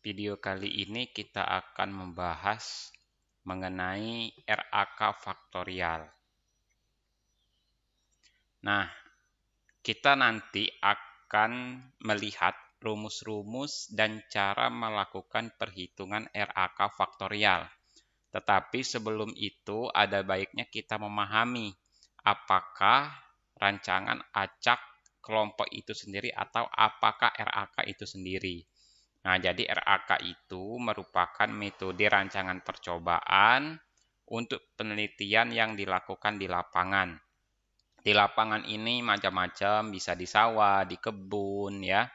Video kali ini kita akan membahas mengenai RAK faktorial. Nah, kita nanti akan melihat rumus-rumus dan cara melakukan perhitungan RAK faktorial. Tetapi sebelum itu ada baiknya kita memahami apakah rancangan acak kelompok itu sendiri atau apakah RAK itu sendiri. Nah, jadi RAK itu merupakan metode rancangan percobaan untuk penelitian yang dilakukan di lapangan. Di lapangan ini macam-macam, bisa di sawah, di kebun, ya,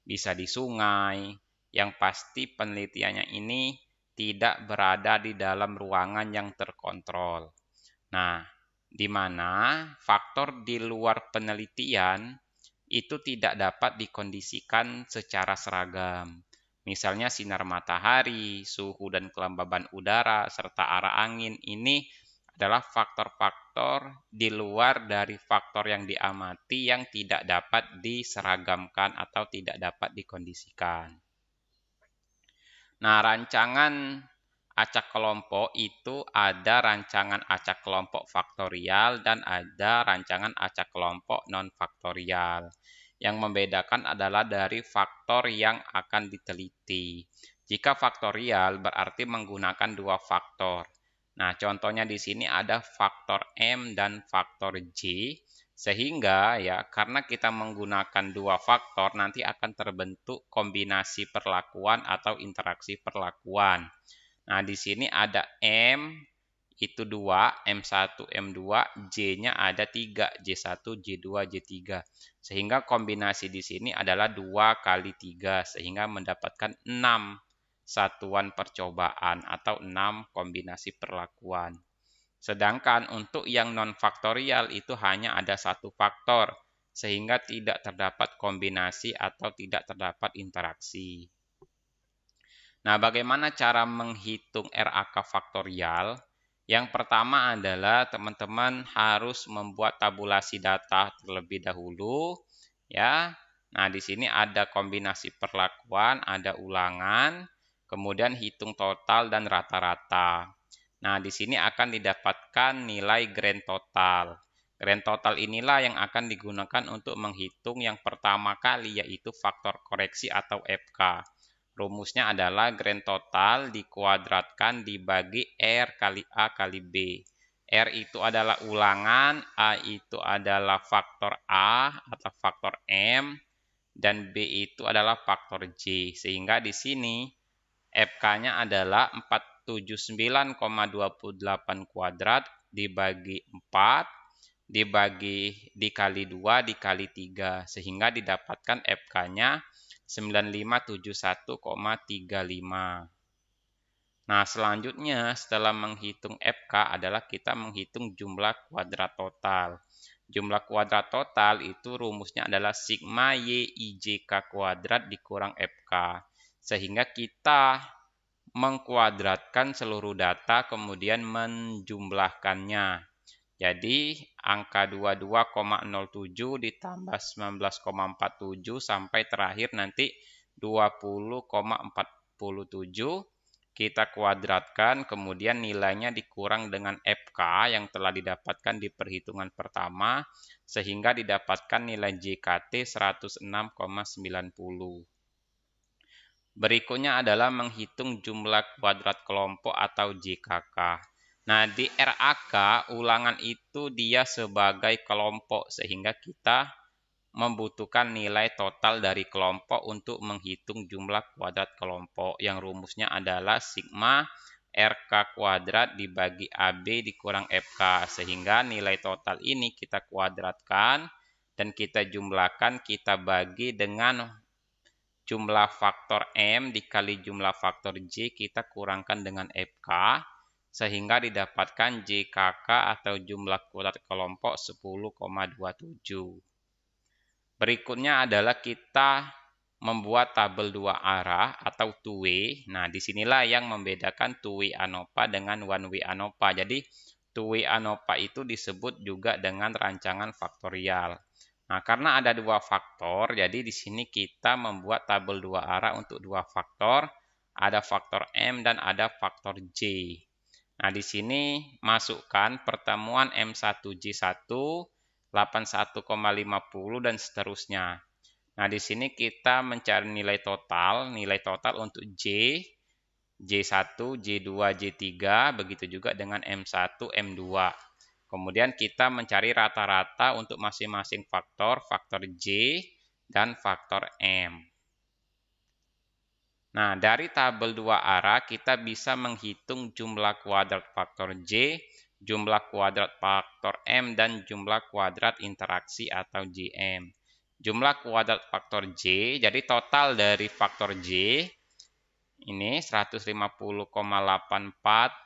bisa di sungai. Yang pasti penelitiannya ini tidak berada di dalam ruangan yang terkontrol. Nah, di mana faktor di luar penelitian itu tidak dapat dikondisikan secara seragam. Misalnya sinar matahari, suhu dan kelembaban udara, serta arah angin ini adalah faktor-faktor di luar dari faktor yang diamati yang tidak dapat diseragamkan atau tidak dapat dikondisikan. Nah, rancangan acak kelompok itu ada rancangan acak kelompok faktorial dan ada rancangan acak kelompok non-faktorial. Yang membedakan adalah dari faktor yang akan diteliti. Jika faktorial berarti menggunakan dua faktor. Nah, contohnya di sini ada faktor M dan faktor J. Sehingga ya karena kita menggunakan dua faktor nanti akan terbentuk kombinasi perlakuan atau interaksi perlakuan. Nah, di sini ada M itu 2, M1, M2, J-nya ada 3, J1, J2, J3. Sehingga kombinasi di sini adalah 2 kali 3 sehingga mendapatkan 6 satuan percobaan atau 6 kombinasi perlakuan. Sedangkan untuk yang non-faktorial itu hanya ada satu faktor, sehingga tidak terdapat kombinasi atau tidak terdapat interaksi. Nah, bagaimana cara menghitung RAK faktorial? Yang pertama adalah teman-teman harus membuat tabulasi data terlebih dahulu, ya. Nah, di sini ada kombinasi perlakuan, ada ulangan, kemudian hitung total dan rata-rata. Nah, di sini akan didapatkan nilai grand total. Grand total inilah yang akan digunakan untuk menghitung yang pertama kali, yaitu faktor koreksi atau FK. Rumusnya adalah grand total dikuadratkan dibagi R kali A kali B. R itu adalah ulangan, A itu adalah faktor A atau faktor M, dan B itu adalah faktor J. Sehingga di sini FK-nya adalah 479,28 kuadrat dibagi 4, dikali 2, dikali 3. Sehingga didapatkan FK-nya 9571,35. Nah, selanjutnya setelah menghitung FK adalah kita menghitung jumlah kuadrat total. Jumlah kuadrat total itu rumusnya adalah sigma YIJK kuadrat dikurang FK. Sehingga kita mengkuadratkan seluruh data kemudian menjumlahkannya. Jadi, angka 22,07 ditambah 19,47 sampai terakhir nanti 20,47 kita kuadratkan, kemudian nilainya dikurang dengan FK yang telah didapatkan di perhitungan pertama, sehingga didapatkan nilai JKT 106,90. Berikutnya adalah menghitung jumlah kuadrat kelompok atau JKK. Nah, di RAK, ulangan itu dia sebagai kelompok, sehingga kita membutuhkan nilai total dari kelompok untuk menghitung jumlah kuadrat kelompok, yang rumusnya adalah sigma RK kuadrat dibagi AB dikurang FK, sehingga nilai total ini kita kuadratkan dan kita jumlahkan, kita bagi dengan jumlah faktor M dikali jumlah faktor J kita kurangkan dengan FK, sehingga didapatkan JKK atau jumlah kuadrat kelompok 10,27. Berikutnya adalah kita membuat tabel dua arah atau two way. Nah, disinilah yang membedakan two way ANOVA dengan one way ANOVA. Jadi, two way ANOVA itu disebut juga dengan rancangan faktorial. Nah, karena ada dua faktor, jadi di sini kita membuat tabel dua arah untuk dua faktor. ada faktor M, dan ada faktor J. Nah, di sini masukkan pertemuan M1J1, 81,50 dan seterusnya. Nah, di sini kita mencari nilai total untuk J1, J2, J3, begitu juga dengan M1, M2. Kemudian kita mencari rata-rata untuk masing-masing faktor J dan faktor M. Nah, dari tabel dua arah kita bisa menghitung jumlah kuadrat faktor J, jumlah kuadrat faktor M, dan jumlah kuadrat interaksi atau JM. Jumlah kuadrat faktor J, jadi total dari faktor J ini 150,84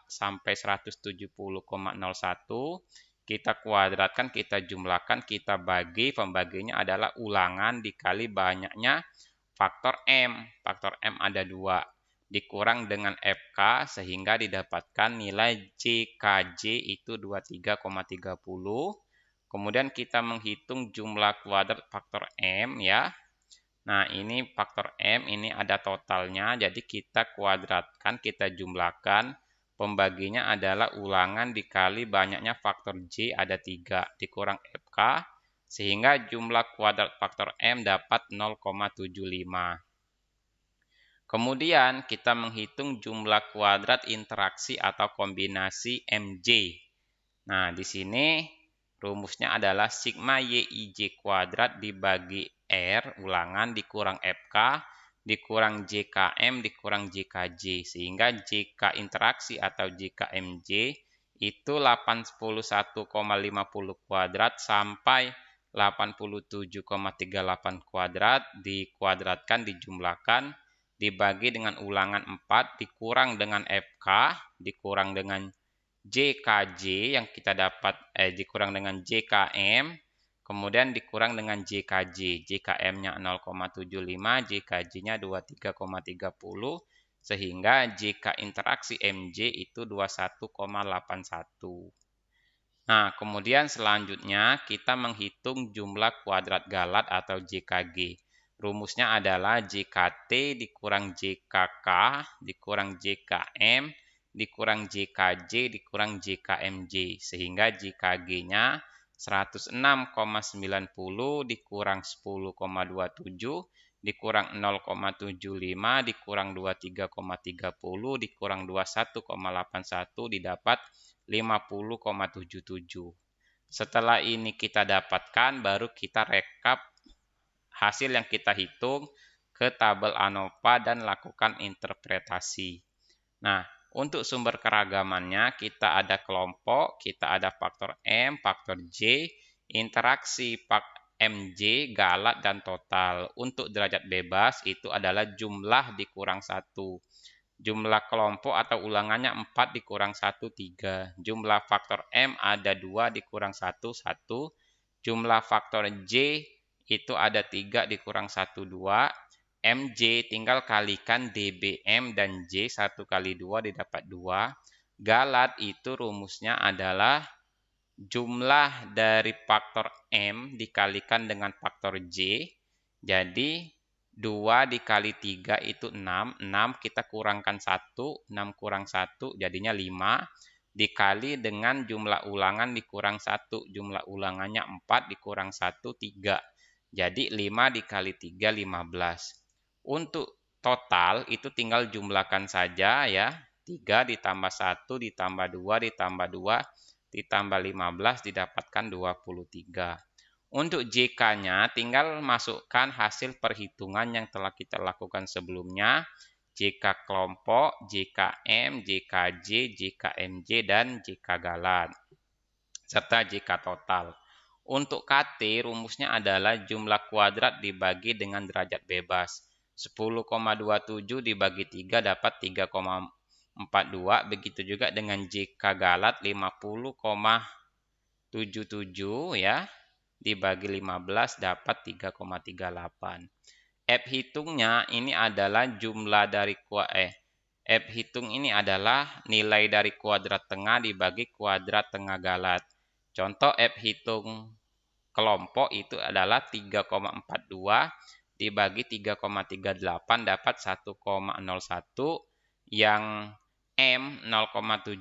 sampai 170,01. Kita kuadratkan, kita jumlahkan, kita bagi, pembaginya adalah ulangan dikali banyaknya faktor M. Faktor M ada 2, dikurang dengan FK sehingga didapatkan nilai JKJ itu 23,30. Kemudian kita menghitung jumlah kuadrat faktor M ya. Nah, ini faktor M, ini ada totalnya, jadi kita kuadratkan, kita jumlahkan. Pembaginya adalah ulangan dikali banyaknya faktor J ada 3, dikurang FK, sehingga jumlah kuadrat faktor M dapat 0,75. Kemudian kita menghitung jumlah kuadrat interaksi atau kombinasi MJ. Nah, di sini rumusnya adalah sigma YIJ kuadrat dibagi R ulangan dikurang FK dikurang JKM dikurang JKJ, sehingga JK interaksi atau JKMJ itu 81,50 kuadrat sampai 87,38 kuadrat dikuadratkan, dijumlahkan, dibagi dengan ulangan 4, dikurang dengan FK, dikurang dengan JKJ yang kita dapat, dikurang dengan JKM, kemudian dikurang dengan JKJ. JKM-nya 0,75, JKJ-nya 23,30, sehingga JK interaksi MJ itu 21,81. Nah, kemudian selanjutnya kita menghitung jumlah kuadrat galat atau JKG. Rumusnya adalah JKT dikurang JKK dikurang JKM dikurang JKJ dikurang JKMJ, sehingga JKG-nya 106,90 dikurang 10,27 dikurang 0,75 dikurang 23,30 dikurang 21,81 didapat 50,77. Setelah ini kita dapatkan, baru kita rekap hasil yang kita hitung ke tabel ANOVA dan lakukan interpretasi. Nah, untuk sumber keragamannya kita ada kelompok, kita ada faktor M, faktor J, interaksi MJ, galat, dan total. Untuk derajat bebas itu adalah jumlah dikurang 1. Jumlah kelompok atau ulangannya 4 dikurang 1, 3. Jumlah faktor M ada 2 dikurang 1, 1. Jumlah faktor J itu ada 3 dikurang 1, 2. MJ tinggal kalikan DBM dan J 1 kali 2 didapat 2. Galat itu rumusnya adalah jumlah dari faktor M dikalikan dengan faktor J. Jadi 2 dikali 3 itu 6. 6 kita kurangkan 1. 6 kurang 1 jadinya 5. Dikali dengan jumlah ulangan dikurang 1. Jumlah ulangannya 4 dikurang 1, 3. Jadi 5 dikali 3, 15. Untuk total itu tinggal jumlahkan saja ya. 3 ditambah 1 ditambah 2 ditambah 2 ditambah 15 didapatkan 23. Untuk JK-nya tinggal masukkan hasil perhitungan yang telah kita lakukan sebelumnya. JK kelompok, JKM, JKJ, JKMJ, dan JK galat. Serta JK total. Untuk KT rumusnya adalah jumlah kuadrat dibagi dengan derajat bebas. 10,27 dibagi 3 dapat 3,42. Begitu juga dengan JK galat 50,77 ya. Dibagi 15 dapat 3,38. F hitungnya ini adalah jumlah dari F hitung ini adalah nilai dari kuadrat tengah dibagi kuadrat tengah galat. Contoh F hitung kelompok itu adalah 3,42 dibagi 3,38 dapat 1,01, yang M 0,75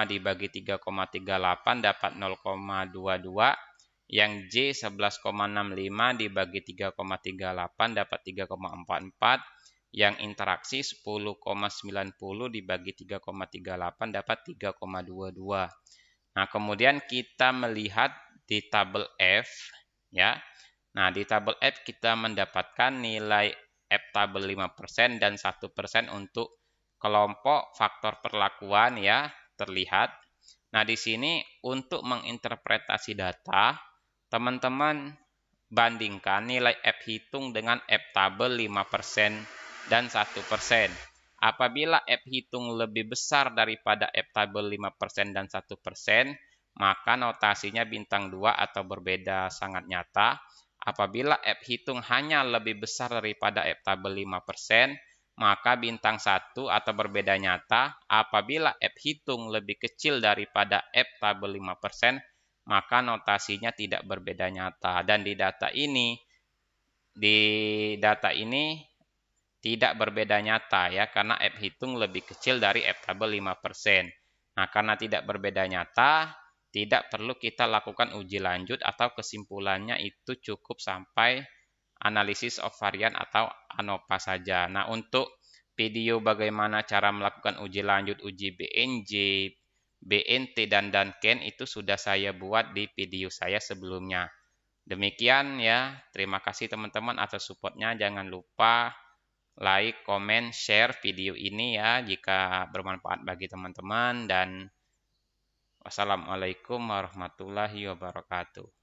dibagi 3,38 dapat 0,22, yang J 11,65 dibagi 3,38 dapat 3,44, yang interaksi 10,90 dibagi 3,38 dapat 3,22. Nah, kemudian kita melihat di tabel F, ya. Nah, di tabel F kita mendapatkan nilai F tabel 5% dan 1% untuk kelompok faktor perlakuan, ya, terlihat. Nah, di sini untuk menginterpretasi data, teman-teman bandingkan nilai F hitung dengan F tabel 5% dan 1%. Apabila F hitung lebih besar daripada F tabel 5% dan 1%, maka notasinya bintang 2 atau berbeda sangat nyata. Apabila F hitung hanya lebih besar daripada F tabel 5%, maka bintang 1 atau berbeda nyata. Apabila F hitung lebih kecil daripada F tabel 5%, maka notasinya tidak berbeda nyata. Dan di data ini tidak berbeda nyata, ya, karena F hitung lebih kecil dari F tabel 5%. Nah, karena tidak berbeda nyata, tidak perlu kita lakukan uji lanjut atau kesimpulannya itu cukup sampai analisis of varian atau ANOVA saja. Nah, untuk video bagaimana cara melakukan uji lanjut, uji BNJ, BNT, dan Duncan itu sudah saya buat di video saya sebelumnya. Demikian, ya, terima kasih teman-teman atas supportnya. Jangan lupa like, komen, share video ini, ya, jika bermanfaat bagi teman-teman, dan wassalamualaikum warahmatullahi wabarakatuh.